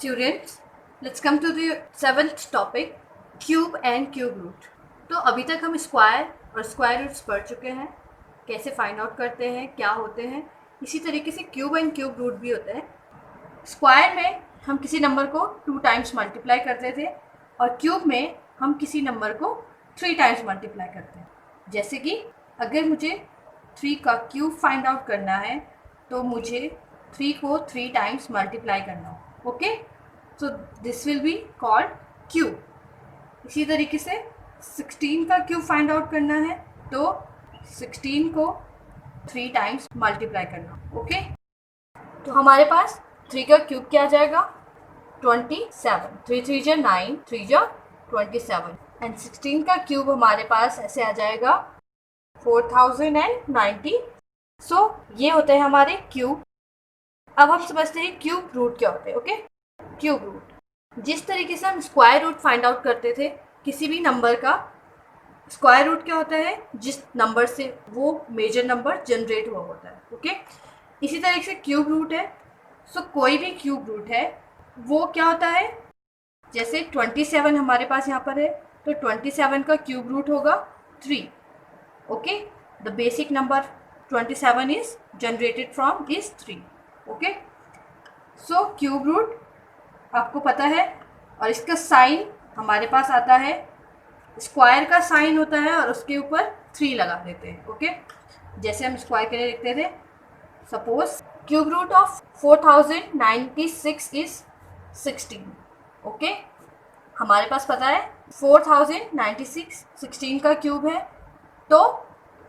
Students, let's come to the seventh topic, cube and cube root. तो अभी तक हम स्क्वायर और स्क्वायर रूट्स पढ़ चुके हैं, कैसे फाइंड आउट करते हैं, क्या होते हैं. इसी तरीके से क्यूब एंड क्यूब रूट भी होते हैं. स्क्वायर में हम किसी नंबर को 2 टाइम्स मल्टीप्लाई करते थे और क्यूब में हम किसी नंबर को 3 टाइम्स मल्टीप्लाई करते हैं. जैसे कि अगर मुझे 3 का क्यूब फाइंड आउट करना है तो मुझे 3 को 3 टाइम्स मल्टीप्लाई करना हो. Okay, so this will be called cube. इसी तरीके से 16 का क्यूब फाइंड आउट करना है तो 16 को 3 टाइम्स मल्टीप्लाई करना. ओके, तो हमारे पास 3 का क्यूब क्या आ जाएगा, 27. 3 3 जा 9, 3 जा 27. एंड 16 का क्यूब हमारे पास ऐसे आ जाएगा 4090. सो ये होते हैं हमारे क्यूब. अब हम समझते हैं क्यूब रूट क्या होते हैं. ओके, क्यूब रूट जिस तरीके से हम स्क्वायर रूट फाइंड आउट करते थे किसी भी नंबर का, स्क्वायर रूट क्या होता है, जिस नंबर से वो मेजर नंबर जनरेट हुआ होता है. ओके, इसी तरीके से क्यूब रूट है. सो कोई भी क्यूब रूट है वो क्या होता है, जैसे 27 हमारे पास यहाँ पर है तो 27 का क्यूब रूट होगा 3. Okay, the basic number 27 is generated from is 3. Okay, so cube root आपको पता है और इसका साइन हमारे पास आता है, स्क्वायर का साइन होता है और उसके ऊपर 3 लगा देते हैं. ओके, जैसे हम स्क्वायर के लिए लिखते थे, suppose cube root of 4096 is 16. Okay, हमारे पास पता है 4096 16 का क्यूब है तो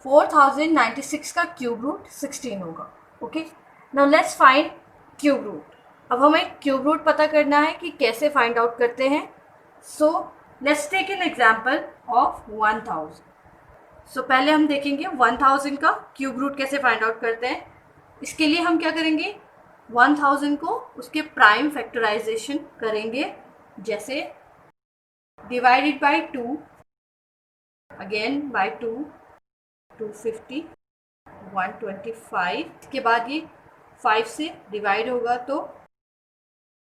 4096 का क्यूब रूट 16 होगा. Okay, now let's find cube root. अब हमें क्यूब रूट पता करना है कि कैसे फाइंड आउट करते हैं. So let's take an example of 1000. सो पहले हम देखेंगे 1000 का क्यूब रूट कैसे फाइंड आउट करते हैं. इसके लिए हम क्या करेंगे, 1000 को उसके प्राइम फैक्टराइजेशन करेंगे. जैसे डिवाइडेड बाय 2, अगेन बाय 2, 250, 125. इसके बाद ये 5 से डिवाइड होगा तो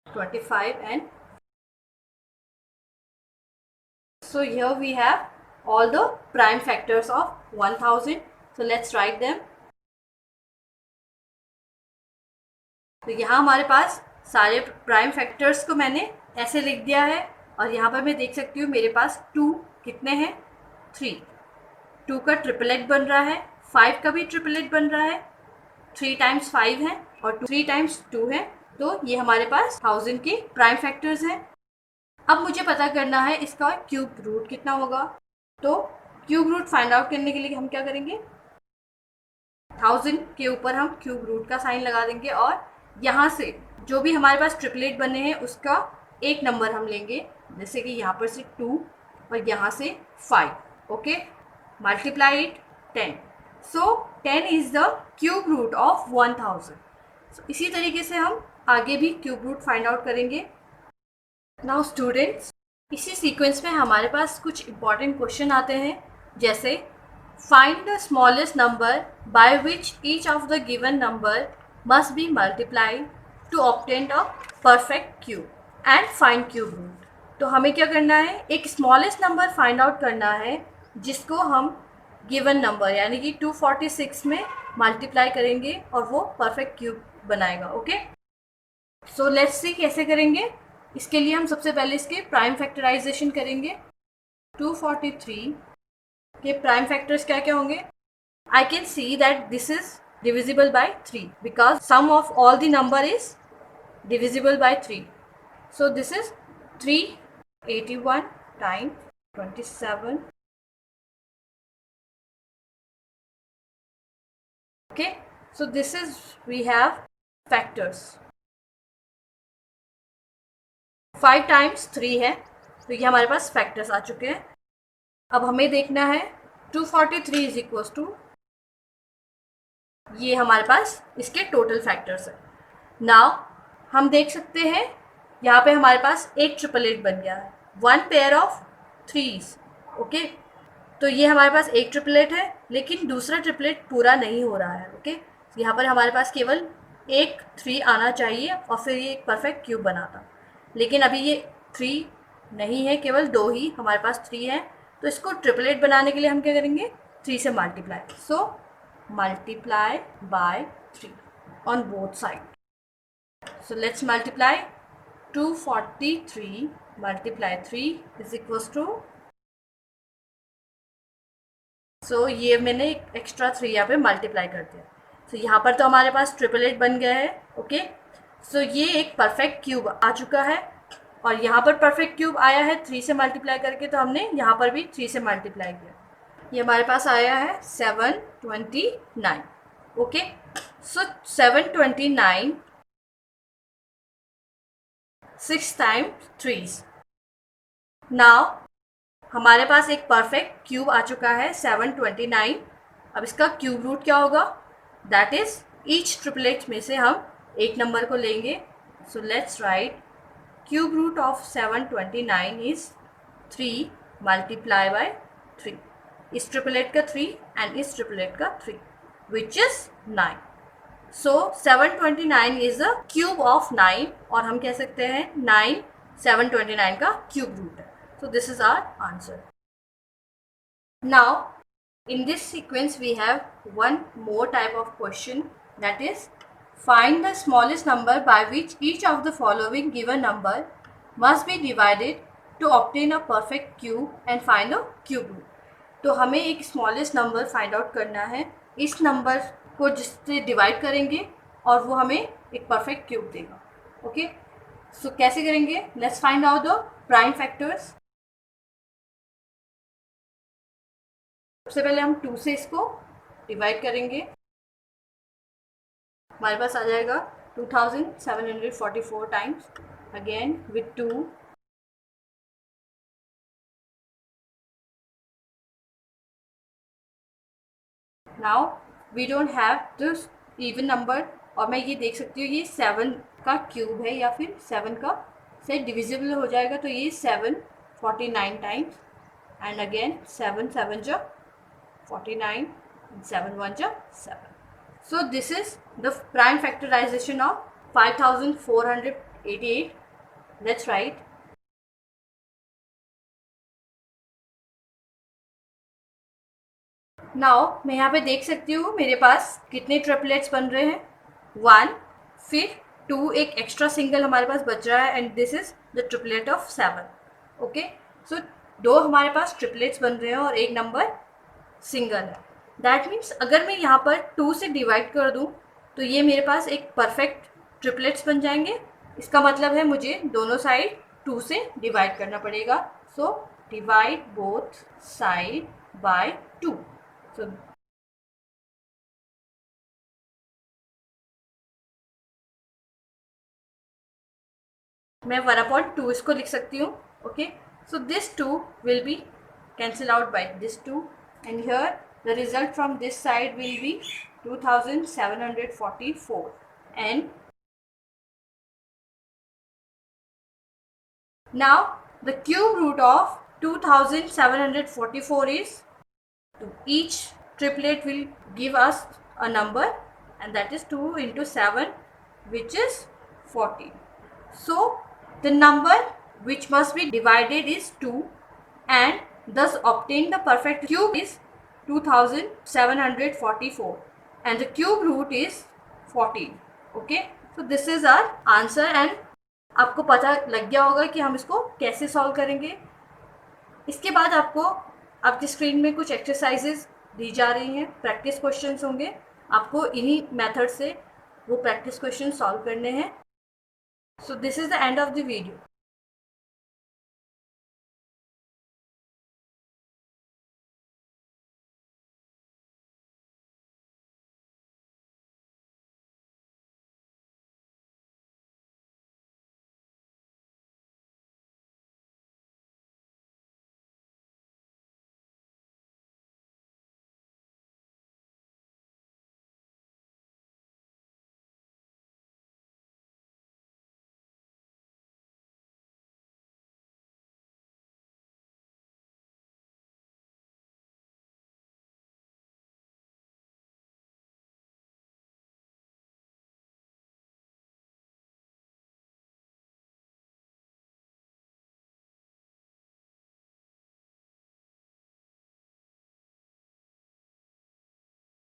25 and so here we have all the prime factors of 1000. So let's write them. तो यहाँ हमारे पास सारे प्राइम फैक्टर्स को मैंने ऐसे लिख दिया है और यहाँ पर मैं देख सकती हूँ मेरे पास 2 कितने हैं, 3. 2 का ट्रिपलेट बन रहा है, 5 का भी ट्रिपलेट बन रहा है, 3 टाइम्स 5 है और 3 टाइम्स 2 है. तो ये हमारे पास 1000 के प्राइम फैक्टर्स हैं. अब मुझे पता करना है इसका क्यूब रूट कितना होगा. तो क्यूब रूट फाइंड आउट करने के लिए हम क्या करेंगे, 1000 के ऊपर हम क्यूब रूट का साइन लगा देंगे और यहाँ से जो भी हमारे पास ट्रिपलेट बने हैं उसका एक नंबर हम लेंगे, जैसे कि यहाँ पर से 2 और यहाँ से 5. Okay, multiply it 10. So 10 is the cube root of 1000. इसी तरीके से हम आगे भी क्यूब रूट फाइंड आउट करेंगे. नाउ स्टूडेंट्स, इसी सीक्वेंस में हमारे पास कुछ इंपॉर्टेंट क्वेश्चन आते हैं, जैसे find the smallest number by which each of the given number must be multiplied to obtain a perfect cube and find cube root. तो हमें क्या करना है, एक स्मॉलेस्ट नंबर फाइंड आउट करना है जिसको हम गिवन नंबर यानी कि 246 में मल्टीप्लाई करेंगे और वो परफेक्ट क्यूब बनाएगा. ओके, सो लेट्स सी कैसे करेंगे. इसके लिए हम सबसे पहले इसके प्राइम फैक्टराइजेशन करेंगे. 243 के प्राइम फैक्टर्स क्या क्या होंगे. I can see that this is divisible by 3 because sum of all the number is divisible by 3. So this is 381 times 27. Okay, so this is we have factors. 5 times 3 है तो ये हमारे पास factors आ चुके हैं. अब हमें देखना है 243 इज इक्वल टू, ये हमारे पास इसके टोटल फैक्टर्स है. नाउ हम देख सकते हैं यहाँ पे हमारे पास एक ट्रिपलेट बन गया है, 1 पेयर ऑफ 3s. ओके, तो ये हमारे पास एक ट्रिपलेट है लेकिन दूसरा ट्रिपलेट पूरा नहीं हो रहा है. ओके, यहाँ पर हमारे पास केवल एक 3 आना चाहिए और फिर ये एक परफेक्ट क्यूब बनाता. लेकिन अभी ये 3 नहीं है, केवल 2 ही हमारे पास 3 है। तो इसको ट्रिपलेट बनाने के लिए हम क्या करेंगे, 3 से multiply. So multiply by 3 on both side. So let's multiply 243 multiply 3 is equals to, so ये मैंने एक्स्ट्रा 3 यहाँ पे मल्टीप्लाई कर दिया। तो यहाँ पर तो हमारे पास ट्रिपलेट बन गया है। ओके, सो ये एक परफेक्ट क्यूब आ चुका है और यहाँ पर परफेक्ट क्यूब आया है 3 से मल्टीप्लाई करके, तो हमने यहाँ पर भी 3 से मल्टीप्लाई किया। ये हमारे पास आया है 729। ओके, सो 729 6 times 3। नाउ हमारे पास एक परफेक्ट क्यूब आ चुका है 729। अब इसका क्यूब रूट क्या होगा, दैट इज ईच ट्रिपलेट में से हम एक नंबर को लेंगे। So let's write cube root of 729 is 3 multiply by 3। इस ट्रिपलेट का 3 एंड इस ट्रिपलेट का 3 which is 9। So 729 is a cube of 9 और हम कह सकते हैं 9 729 का क्यूब रूट है। So this is our answer. Now in this sequence we have one more type of question, that is find the smallest number by which each of the following given number must be divided to obtain a perfect cube and find a cube root. तो हमें एक smallest number find out करना है, इस number को जिससे divide करेंगे और वो हमें एक परफेक्ट क्यूब देगा। ओके, सो कैसे करेंगे, let's find out the prime factors. सबसे पहले हम 2 से इसको डिवाइड करेंगे, हमारे पास आ जाएगा 2744 times, again with 2। Now we don't have this even number, और मैं ये देख सकती हूँ ये 7 का क्यूब है या फिर 7 का से डिविजिबल हो जाएगा, तो ये 749 टाइम्स एंड अगेन 7 7 जा 49 and 7 1 ja 7. So this is the prime factorization of 5488. Let's write. Now मैं यहाँ पे देख सकती हूँ मेरे पास कितने ट्रिपलेट्स बन रहे हैं, 1, फिर 2, एक एक्स्ट्रा सिंगल हमारे पास बच रहा है and this is the triplet of 7। Okay, so 2 हमारे पास ट्रिपलेट्स बन रहे हैं और एक नंबर सिंगल है। दैट मीन्स अगर मैं यहाँ पर 2 से डिवाइड कर दूँ तो ये मेरे पास एक परफेक्ट ट्रिपलेट्स बन जाएंगे। इसका मतलब है मुझे दोनों साइड 2 से डिवाइड करना पड़ेगा। So divide both side by 2। सो मैं 1/2 इसको लिख सकती हूँ। Okay, so this 2 will be cancel out by this 2 and here the result from this side will be 2744 and now the cube root of 2744 is 2. Each triplet will give us a number and that is 2 into 7 which is 14. So the number which must be divided is 2 and thus obtain the perfect cube is 2744 and the cube root is 14. Okay, so this is our answer and आपको पता लग गया होगा कि हम इसको कैसे solve करेंगे। इसके बाद आपको आपकी स्क्रीन में कुछ एक्सरसाइजेज दी जा रही हैं, प्रैक्टिस क्वेश्चंस होंगे, आपको इन्हीं मेथड से वो प्रैक्टिस क्वेश्चन सॉल्व करने हैं। सो this is the end of the video.